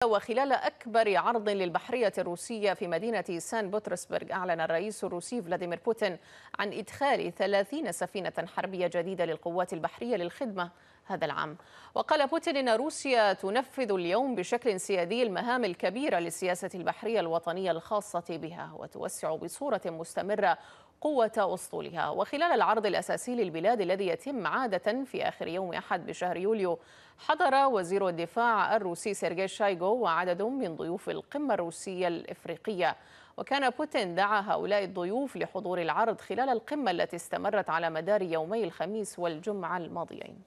وخلال أكبر عرض للبحرية الروسية في مدينة سان بطرسبرغ، أعلن الرئيس الروسي فلاديمير بوتين عن إدخال 30 سفينة حربية جديدة للقوات البحرية للخدمة هذا العام. وقال بوتين إن روسيا تنفذ اليوم بشكل سيادي المهام الكبيرة للسياسة البحرية الوطنية الخاصة بها، وتوسع بصورة مستمرة قوة أسطولها. وخلال العرض الأساسي للبلاد الذي يتم عادة في آخر يوم أحد بشهر يوليو، حضر وزير الدفاع الروسي سيرجي شايغو وعدد من ضيوف القمة الروسية الإفريقية. وكان بوتين دعا هؤلاء الضيوف لحضور العرض خلال القمة التي استمرت على مدار يومي الخميس والجمعة الماضيين.